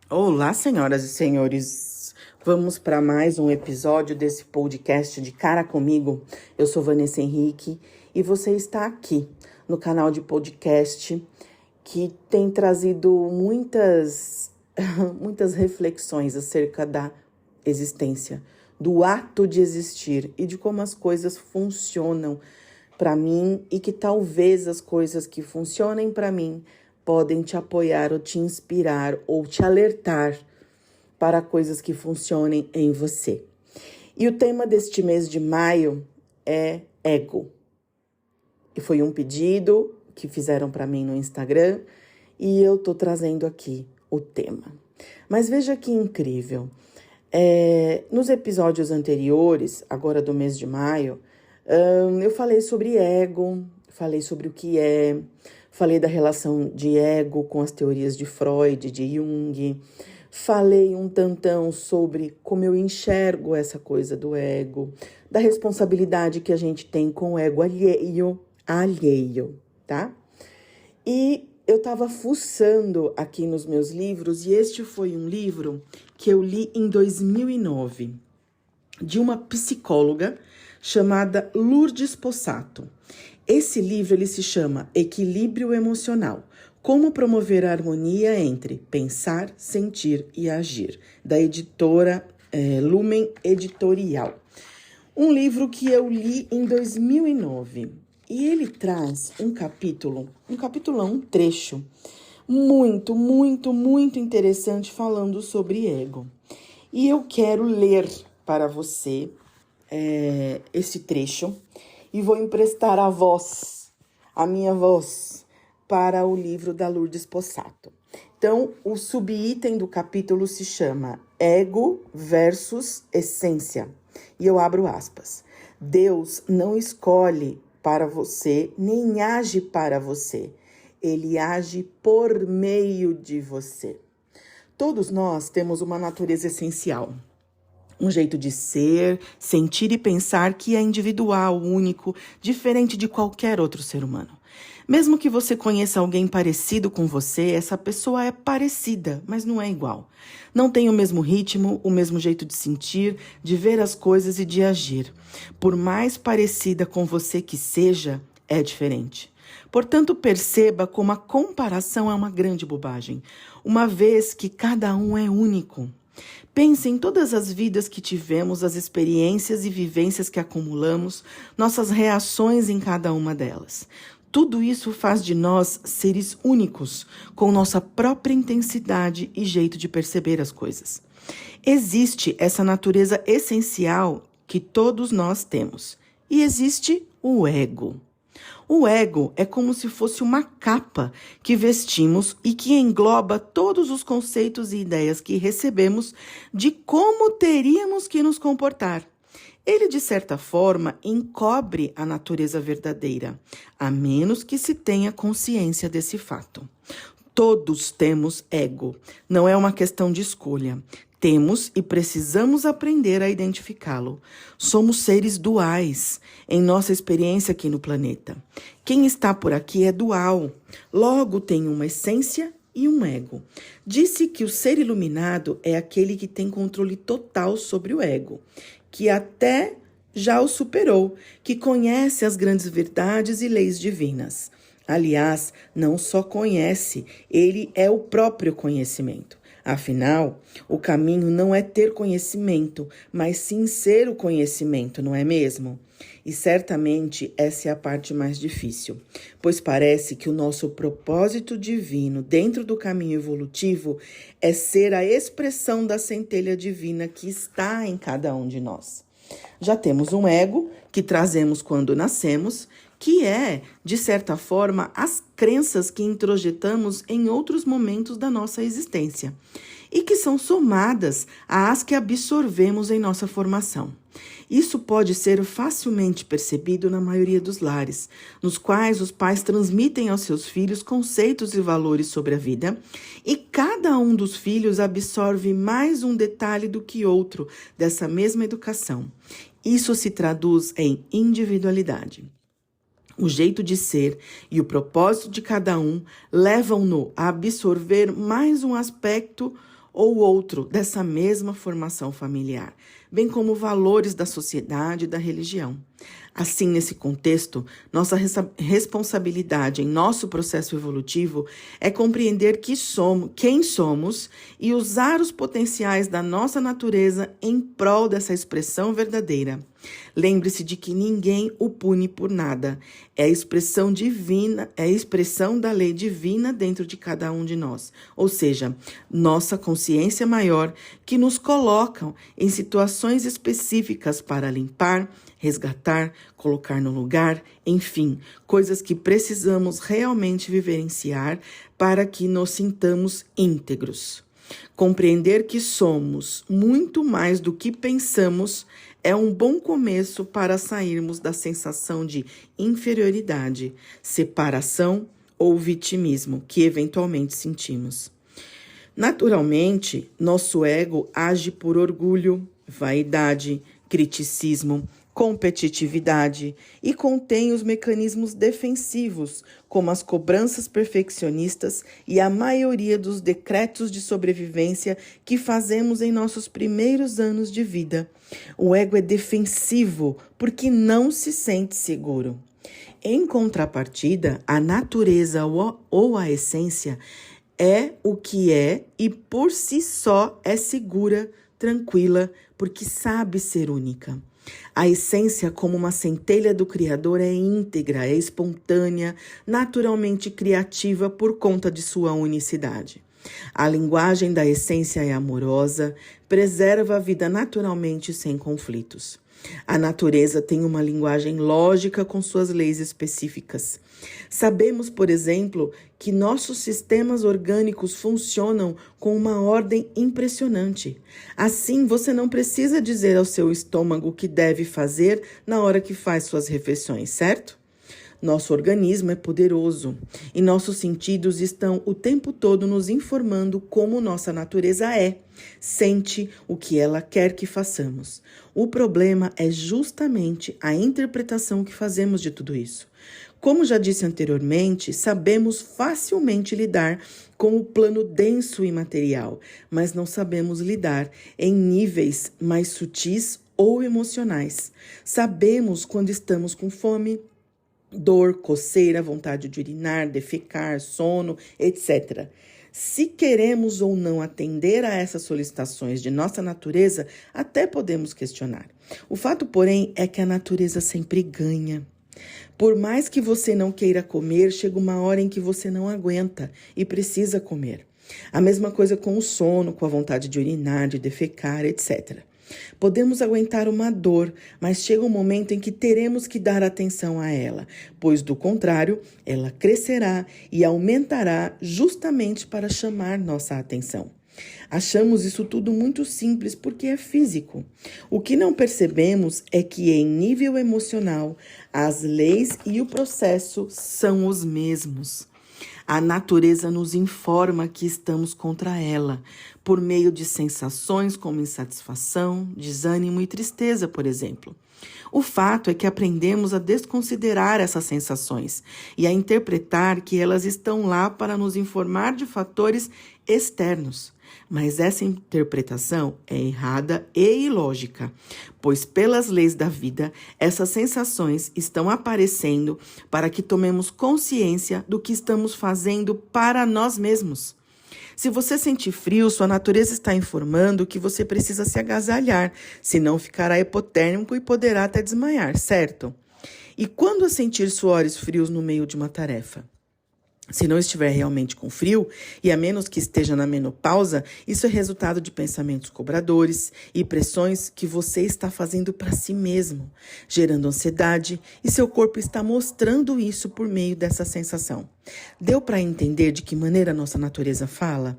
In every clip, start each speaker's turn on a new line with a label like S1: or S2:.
S1: Olá, senhoras e senhores. Vamos para mais um episódio desse podcast de Cara Comigo. Eu sou Vanessa Henrique e você está aqui no canal de podcast que tem trazido muitas reflexões acerca da existência, do ato de existir e de como as coisas funcionam para mim e que talvez as coisas que funcionem para mim podem te apoiar ou te inspirar ou te alertar para coisas que funcionem em você. E o tema deste mês de maio é ego. E foi um pedido que fizeram para mim no Instagram e eu tô trazendo aqui o tema. Mas veja que incrível. Nos episódios anteriores, agora do mês de maio, eu falei sobre ego, falei sobre o que é, falei da relação de ego com as teorias de Freud, de Jung, falei um tantão sobre como eu enxergo essa coisa do ego, da responsabilidade que a gente tem com o ego alheio, tá? E eu estava fuçando aqui nos meus livros e este foi um livro que eu li em 2009, de uma psicóloga chamada Lourdes Possato. Esse livro ele se chama Equilíbrio Emocional, como promover a harmonia entre pensar, sentir e agir, da editora Lumen Editorial. Um livro que eu li em 2009 e ele traz um trecho muito interessante falando sobre ego. E eu quero ler para você esse trecho e vou emprestar a minha voz, para o livro da Lourdes Possato. Então, o subitem do capítulo se chama Ego versus Essência. E eu abro aspas. Deus não escolhe para você, nem age para você. Ele age por meio de você. Todos nós temos uma natureza essencial. Um jeito de ser, sentir e pensar que é individual, único, diferente de qualquer outro ser humano. Mesmo que você conheça alguém parecido com você, essa pessoa é parecida, mas não é igual. Não tem o mesmo ritmo, o mesmo jeito de sentir, de ver as coisas e de agir. Por mais parecida com você que seja, é diferente. Portanto, perceba como a comparação é uma grande bobagem, uma vez que cada um é único. Pense em todas as vidas que tivemos, as experiências e vivências que acumulamos, nossas reações em cada uma delas. Tudo isso faz de nós seres únicos, com nossa própria intensidade e jeito de perceber as coisas. Existe essa natureza essencial que todos nós temos. E existe o ego. O ego é como se fosse uma capa que vestimos e que engloba todos os conceitos e ideias que recebemos de como teríamos que nos comportar. Ele, de certa forma, encobre a natureza verdadeira, a menos que se tenha consciência desse fato. Todos temos ego, não é uma questão de escolha. Temos e precisamos aprender a identificá-lo. Somos seres duais em nossa experiência aqui no planeta. Quem está por aqui é dual, logo tem uma essência e um ego. Disse que o ser iluminado é aquele que tem controle total sobre o ego, que até já o superou, que conhece as grandes verdades e leis divinas. Aliás, não só conhece, ele é o próprio conhecimento. Afinal, o caminho não é ter conhecimento, mas sim ser o conhecimento, não é mesmo? E certamente essa é a parte mais difícil, pois parece que o nosso propósito divino dentro do caminho evolutivo é ser a expressão da centelha divina que está em cada um de nós. Já temos um ego que trazemos quando nascemos, que é, de certa forma, as crenças que introjetamos em outros momentos da nossa existência e que são somadas às que absorvemos em nossa formação. Isso pode ser facilmente percebido na maioria dos lares, nos quais os pais transmitem aos seus filhos conceitos e valores sobre a vida, e cada um dos filhos absorve mais um detalhe do que outro dessa mesma educação. Isso se traduz em individualidade. O jeito de ser e o propósito de cada um levam-no a absorver mais um aspecto ou outro dessa mesma formação familiar, bem como valores da sociedade e da religião. Assim, nesse contexto, nossa responsabilidade em nosso processo evolutivo é compreender quem somos e usar os potenciais da nossa natureza em prol dessa expressão verdadeira. Lembre-se de que ninguém o pune por nada. É a expressão divina, é a expressão da lei divina dentro de cada um de nós. Ou seja, nossa consciência maior que nos colocam em situações específicas para limpar, resgatar, colocar no lugar, enfim, coisas que precisamos realmente vivenciar para que nos sintamos íntegros. Compreender que somos muito mais do que pensamos é um bom começo para sairmos da sensação de inferioridade, separação ou vitimismo que eventualmente sentimos. Naturalmente, nosso ego age por orgulho, vaidade, criticismo, competitividade e contém os mecanismos defensivos, como as cobranças perfeccionistas e a maioria dos decretos de sobrevivência que fazemos em nossos primeiros anos de vida. O ego é defensivo porque não se sente seguro. Em contrapartida, a natureza ou a essência é o que é e por si só é segura, tranquila, porque sabe ser única. A essência, como uma centelha do Criador, é íntegra, é espontânea, naturalmente criativa por conta de sua unicidade. A linguagem da essência é amorosa, preserva a vida naturalmente sem conflitos. A natureza tem uma linguagem lógica com suas leis específicas. Sabemos, por exemplo, que nossos sistemas orgânicos funcionam com uma ordem impressionante. Assim, você não precisa dizer ao seu estômago o que deve fazer na hora que faz suas refeições, certo? Nosso organismo é poderoso e nossos sentidos estão o tempo todo nos informando como nossa natureza é, sente o que ela quer que façamos. O problema é justamente a interpretação que fazemos de tudo isso. Como já disse anteriormente, sabemos facilmente lidar com o plano denso e material, mas não sabemos lidar em níveis mais sutis ou emocionais. Sabemos quando estamos com fome, dor, coceira, vontade de urinar, defecar, sono, etc. Se queremos ou não atender a essas solicitações de nossa natureza, até podemos questionar. O fato, porém, é que a natureza sempre ganha. Por mais que você não queira comer, chega uma hora em que você não aguenta e precisa comer. A mesma coisa com o sono, com a vontade de urinar, de defecar, etc. Podemos aguentar uma dor, mas chega um momento em que teremos que dar atenção a ela, pois do contrário, ela crescerá e aumentará justamente para chamar nossa atenção. Achamos isso tudo muito simples porque é físico. O que não percebemos é que em nível emocional, as leis e o processo são os mesmos. A natureza nos informa que estamos contra ela, por meio de sensações como insatisfação, desânimo e tristeza, por exemplo. O fato é que aprendemos a desconsiderar essas sensações e a interpretar que elas estão lá para nos informar de fatores externos. Mas essa interpretação é errada e ilógica, pois pelas leis da vida, essas sensações estão aparecendo para que tomemos consciência do que estamos fazendo para nós mesmos. Se você sentir frio, sua natureza está informando que você precisa se agasalhar, senão ficará hipotérmico e poderá até desmaiar, certo? E quando sentir suores frios no meio de uma tarefa? Se não estiver realmente com frio, e a menos que esteja na menopausa, isso é resultado de pensamentos cobradores e pressões que você está fazendo para si mesmo, gerando ansiedade, e seu corpo está mostrando isso por meio dessa sensação. Deu para entender de que maneira nossa natureza fala?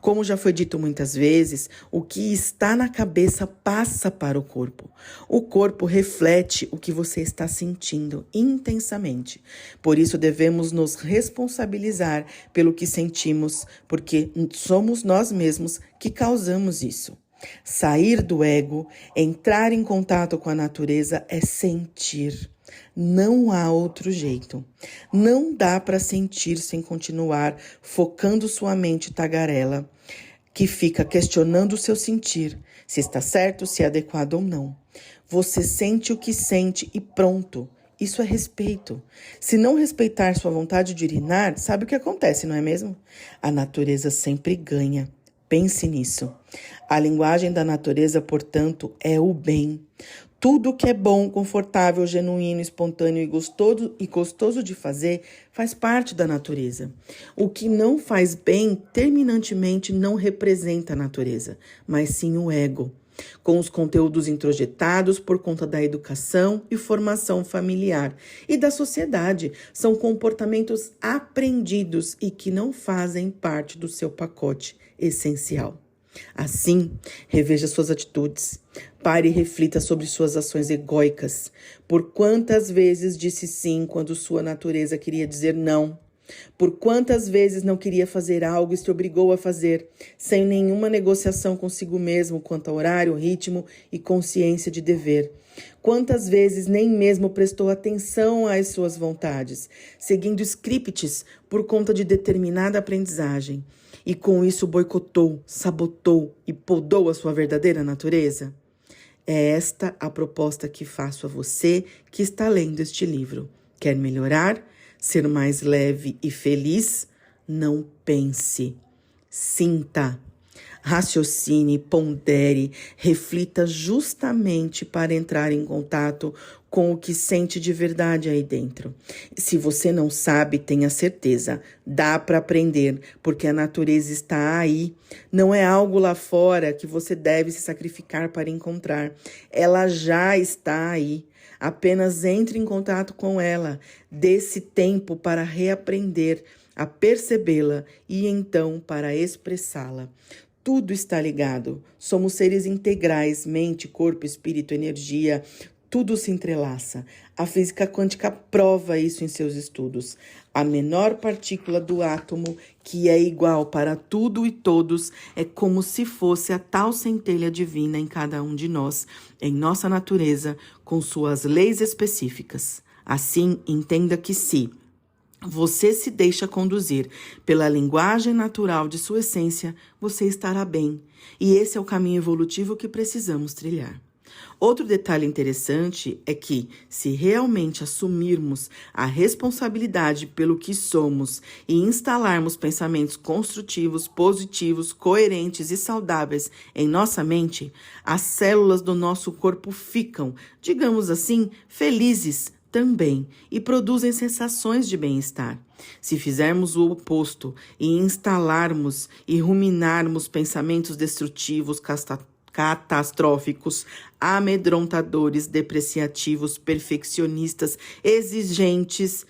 S1: Como já foi dito muitas vezes, o que está na cabeça passa para o corpo. O corpo reflete o que você está sentindo intensamente. Por isso devemos nos responsabilizar pelo que sentimos, porque somos nós mesmos que causamos isso. Sair do ego, entrar em contato com a natureza é sentir. Não há outro jeito. Não dá para sentir sem continuar focando sua mente tagarela, que fica questionando o seu sentir, se está certo, se é adequado ou não. Você sente o que sente e pronto. Isso é respeito. Se não respeitar sua vontade de urinar, sabe o que acontece, não é mesmo? A natureza sempre ganha. Pense nisso. A linguagem da natureza, portanto, é o bem. Tudo que é bom, confortável, genuíno, espontâneo e gostoso de fazer faz parte da natureza. O que não faz bem, terminantemente, não representa a natureza, mas sim o ego, com os conteúdos introjetados por conta da educação e formação familiar e da sociedade. São comportamentos aprendidos e que não fazem parte do seu pacote essencial. Assim, reveja suas atitudes. Pare e reflita sobre suas ações egóicas. Por quantas vezes disse sim quando sua natureza queria dizer não? Por quantas vezes não queria fazer algo e se obrigou a fazer, sem nenhuma negociação consigo mesmo quanto a horário, ritmo e consciência de dever? Quantas vezes nem mesmo prestou atenção às suas vontades, seguindo scripts por conta de determinada aprendizagem, e com isso boicotou, sabotou e podou a sua verdadeira natureza? É esta a proposta que faço a você que está lendo este livro. Quer melhorar? Ser mais leve e feliz? Não pense, sinta. Raciocine, pondere, reflita justamente para entrar em contato com o que sente de verdade aí dentro. Se você não sabe, tenha certeza, dá para aprender, porque a natureza está aí. Não é algo lá fora que você deve se sacrificar para encontrar. Ela já está aí. Apenas entre em contato com ela, dê-se tempo para reaprender a percebê-la e então para expressá-la. Tudo está ligado. Somos seres integrais, mente, corpo, espírito, energia. Tudo se entrelaça. A física quântica prova isso em seus estudos. A menor partícula do átomo, que é igual para tudo e todos, é como se fosse a tal centelha divina em cada um de nós, em nossa natureza, com suas leis específicas. Assim, entenda que se você se deixa conduzir pela linguagem natural de sua essência, você estará bem. E esse é o caminho evolutivo que precisamos trilhar. Outro detalhe interessante é que, se realmente assumirmos a responsabilidade pelo que somos e instalarmos pensamentos construtivos, positivos, coerentes e saudáveis em nossa mente, as células do nosso corpo ficam, digamos assim, felizes também e produzem sensações de bem-estar. Se fizermos o oposto e instalarmos e ruminarmos pensamentos destrutivos, catastróficos, amedrontadores, depreciativos, perfeccionistas, exigentes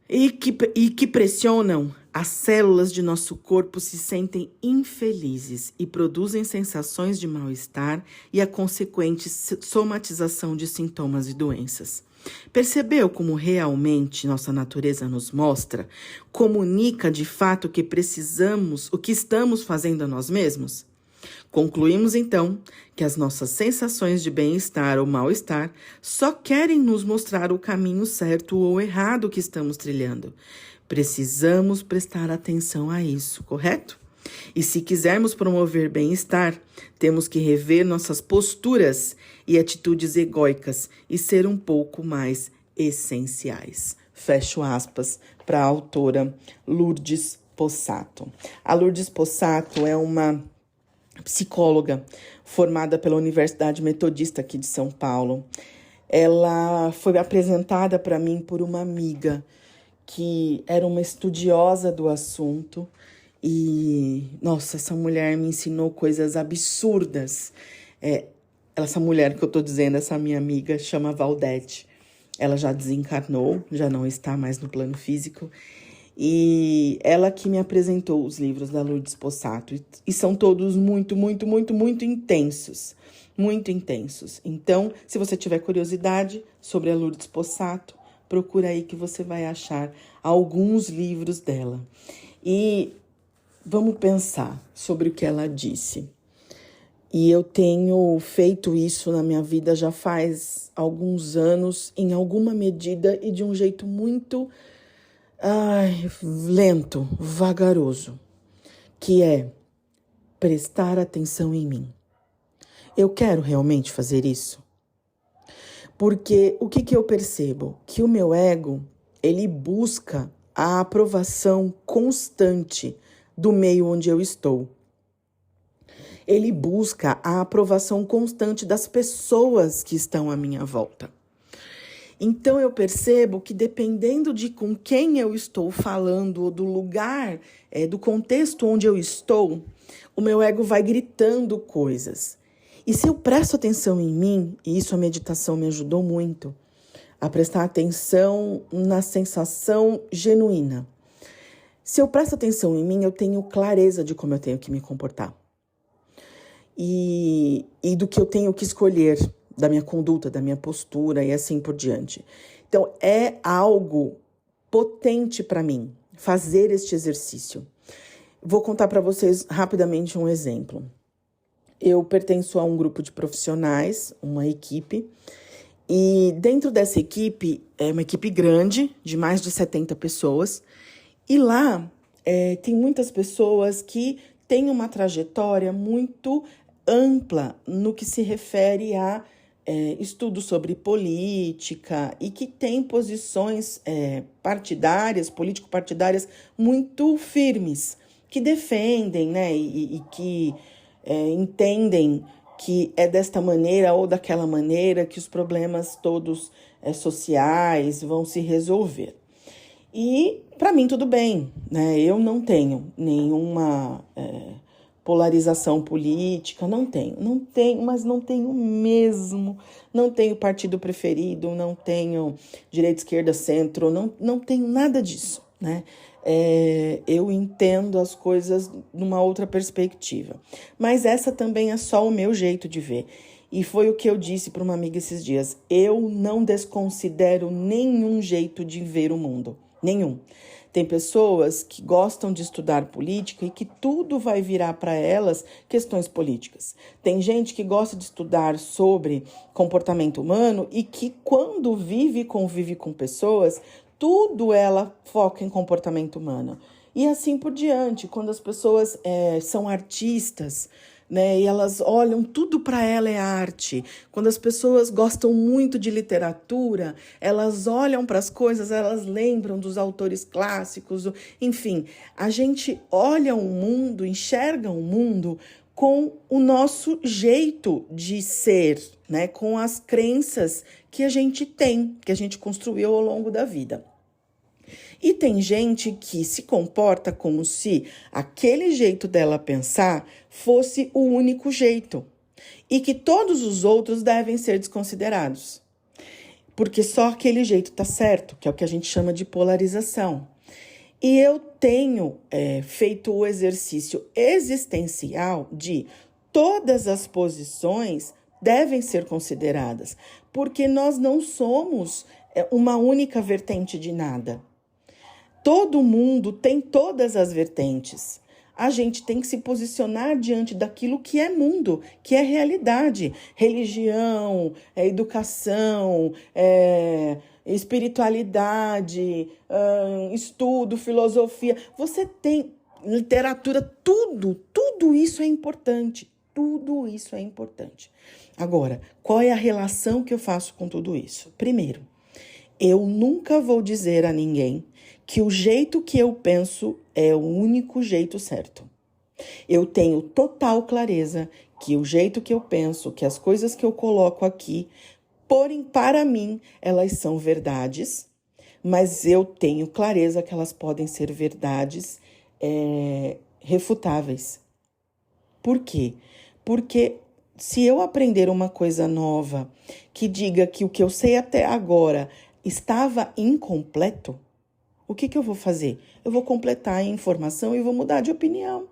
S1: e que pressionam, as células de nosso corpo se sentem infelizes e produzem sensações de mal-estar e a consequente somatização de sintomas e doenças. Percebeu como realmente nossa natureza nos mostra? Comunica de fato que precisamos, o que estamos fazendo a nós mesmos? Concluímos então que as nossas sensações de bem-estar ou mal-estar só querem nos mostrar o caminho certo ou errado que estamos trilhando. Precisamos prestar atenção a isso, correto? E se quisermos promover bem-estar, temos que rever nossas posturas e atitudes egóicas e ser um pouco mais essenciais. Fecho aspas para a autora Lourdes Possato. A Lourdes Possato é uma psicóloga formada pela Universidade Metodista aqui de São Paulo. Ela foi apresentada para mim por uma amiga que era uma estudiosa do assunto e, nossa, essa mulher me ensinou coisas absurdas. Essa mulher que eu tô dizendo, essa minha amiga, chama Valdete. Ela já desencarnou, já não está mais no plano físico. E ela que me apresentou os livros da Lourdes Possato. E são todos muito, muito, muito, muito intensos. Muito intensos. Então, se você tiver curiosidade sobre a Lourdes Possato, procura aí que você vai achar alguns livros dela. E vamos pensar sobre o que ela disse. E eu tenho feito isso na minha vida já faz alguns anos, em alguma medida e de um jeito muito lento, vagaroso, que é prestar atenção em mim. Eu quero realmente fazer isso? Porque o que eu percebo? Que o meu ego, ele busca a aprovação constante do meio onde eu estou. Ele busca a aprovação constante das pessoas que estão à minha volta. Então eu percebo que dependendo de com quem eu estou falando, ou do lugar, do contexto onde eu estou, o meu ego vai gritando coisas. E se eu presto atenção em mim, e isso a meditação me ajudou muito, a prestar atenção na sensação genuína. Se eu presto atenção em mim, eu tenho clareza de como eu tenho que me comportar. E do que eu tenho que escolher, da minha conduta, da minha postura e assim por diante. Então, é algo potente para mim fazer este exercício. Vou contar para vocês rapidamente um exemplo. Eu pertenço a um grupo de profissionais, uma equipe, e dentro dessa equipe, é uma equipe grande, de mais de 70 pessoas, e lá tem muitas pessoas que têm uma trajetória muito ampla no que se refere a estudos sobre política e que tem posições partidárias, político-partidárias muito firmes, que defendem, né, e que entendem que é desta maneira ou daquela maneira que os problemas todos sociais vão se resolver. E, para mim, tudo bem, né? Eu não tenho nenhuma polarização política, não tenho, mas não tenho mesmo. Não tenho partido preferido, não tenho direita, esquerda, centro, não tenho nada disso, né? Eu entendo as coisas numa outra perspectiva. Mas essa também é só o meu jeito de ver. E foi o que eu disse para uma amiga esses dias. Eu não desconsidero nenhum jeito de ver o mundo. Nenhum. Tem pessoas que gostam de estudar política e que tudo vai virar para elas questões políticas. Tem gente que gosta de estudar sobre comportamento humano e que quando vive e convive com pessoas, tudo ela foca em comportamento humano. E assim por diante, quando as pessoas são artistas, né, e elas olham, tudo para ela é arte. Quando as pessoas gostam muito de literatura, elas olham para as coisas, elas lembram dos autores clássicos, enfim, a gente olha o mundo, enxerga o mundo com o nosso jeito de ser, né, com as crenças que a gente tem, que a gente construiu ao longo da vida. E tem gente que se comporta como se aquele jeito dela pensar fosse o único jeito e que todos os outros devem ser desconsiderados, porque só aquele jeito está certo, que é o que a gente chama de polarização. E eu tenho feito o exercício existencial de todas as posições devem ser consideradas, porque nós não somos uma única vertente de nada. Todo mundo tem todas as vertentes. A gente tem que se posicionar diante daquilo que é mundo, que é realidade. Religião, educação, espiritualidade, estudo, filosofia. Você tem literatura, tudo isso é importante. Tudo isso é importante. Agora, qual é a relação que eu faço com tudo isso? Primeiro, eu nunca vou dizer a ninguém que o jeito que eu penso é o único jeito certo. Eu tenho total clareza que o jeito que eu penso, que as coisas que eu coloco aqui, porém, para mim, elas são verdades, mas eu tenho clareza que elas podem ser verdades refutáveis. Por quê? Porque se eu aprender uma coisa nova que diga que o que eu sei até agora estava incompleto, o que eu vou fazer? Eu vou completar a informação e vou mudar de opinião.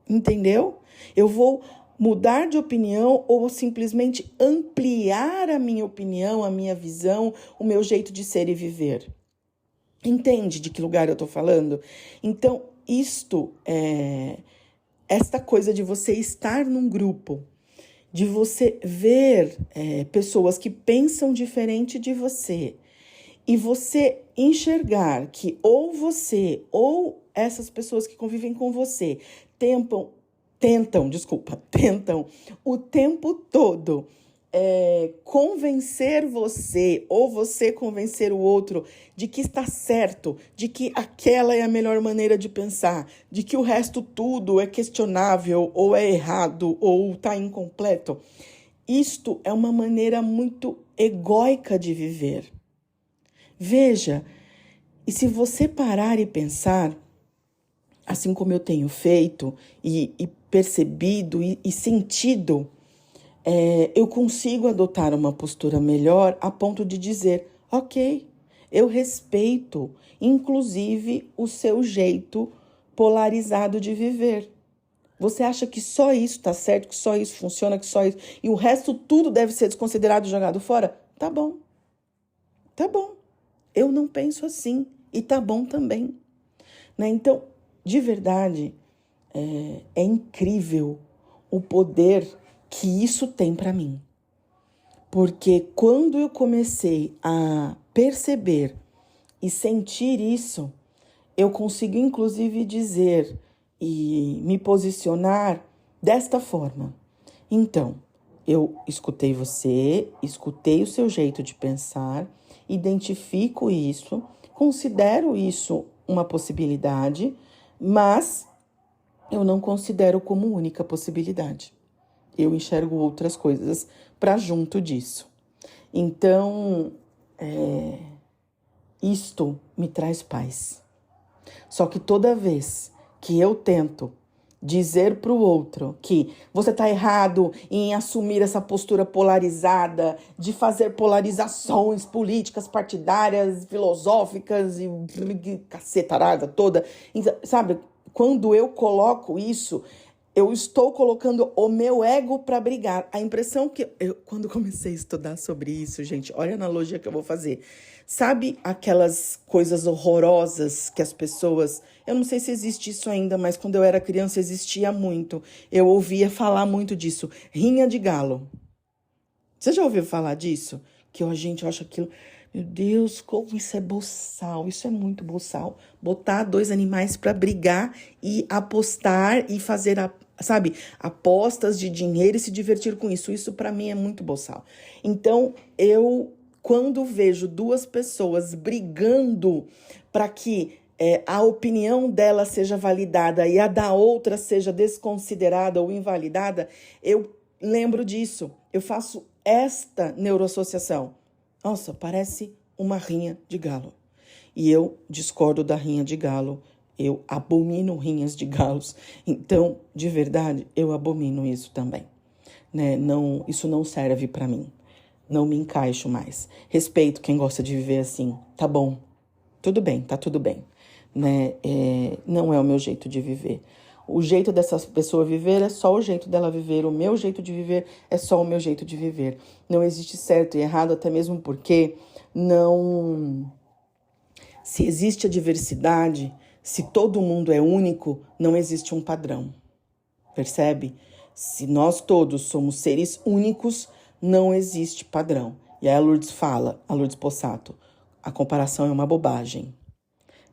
S1: Entendeu? Eu vou mudar de opinião ou simplesmente ampliar a minha opinião, a minha visão, o meu jeito de ser e viver. Entende de que lugar eu estou falando? Então, isto esta coisa de você estar num grupo, de você ver pessoas que pensam diferente de você, e você enxergar que ou você ou essas pessoas que convivem com você tentam o tempo todo convencer você ou você convencer o outro de que está certo, de que aquela é a melhor maneira de pensar, de que o resto tudo é questionável ou é errado ou está incompleto. Isto é uma maneira muito egóica de viver. Veja, e se você parar e pensar, assim como eu tenho feito e percebido e sentido, eu consigo adotar uma postura melhor a ponto de dizer, ok, eu respeito, inclusive, o seu jeito polarizado de viver. Você acha que só isso está certo, que só isso funciona, que só isso... E o resto tudo deve ser desconsiderado e jogado fora? Tá bom. Tá bom. Eu não penso assim. E tá bom também. Né? Então, de verdade, é incrível o poder que isso tem para mim. Porque quando eu comecei a perceber e sentir isso, eu consigo inclusive dizer e me posicionar desta forma. Então, eu escutei você, escutei o seu jeito de pensar, identifico isso, considero isso uma possibilidade, mas eu não considero como única possibilidade. Eu enxergo outras coisas para junto disso. Então, isto me traz paz. Só que toda vez que eu tento dizer para o outro que você está errado em assumir essa postura polarizada, de fazer polarizações políticas, partidárias, filosóficas e cacetarada toda, sabe? Quando eu coloco isso, eu estou colocando o meu ego para brigar. A impressão que quando comecei a estudar sobre isso, gente, olha a analogia que eu vou fazer. Sabe aquelas coisas horrorosas que as pessoas... Eu não sei se existe isso ainda, mas quando eu era criança existia muito. Eu ouvia falar muito disso. Rinha de galo. Você já ouviu falar disso? Que a gente acha aquilo... Meu Deus, como isso é boçal. Isso é muito boçal. Botar dois animais para brigar e apostar e fazer, sabe, apostas de dinheiro e se divertir com isso. Isso para mim é muito boçal. Então, quando vejo duas pessoas brigando para que a opinião dela seja validada e a da outra seja desconsiderada ou invalidada, eu lembro disso. Eu faço esta neuroassociação. Nossa, parece uma rinha de galo. E eu discordo da rinha de galo. Eu abomino rinhas de galos. Então, de verdade, eu abomino isso também. Né? Não, isso não serve para mim. Não me encaixo mais. Respeito quem gosta de viver assim. Tá bom. Tudo bem, tá tudo bem. Né? Não é o meu jeito de viver. O jeito dessa pessoa viver é só o jeito dela viver. O meu jeito de viver é só o meu jeito de viver. Não existe certo e errado, até mesmo porque não... Se existe a diversidade, se todo mundo é único, não existe um padrão. Percebe? Se nós todos somos seres únicos, não existe padrão. E aí a Lourdes Possato, a comparação é uma bobagem.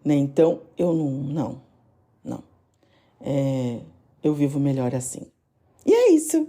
S1: Né? Então, eu não. Eu vivo melhor assim. E é isso.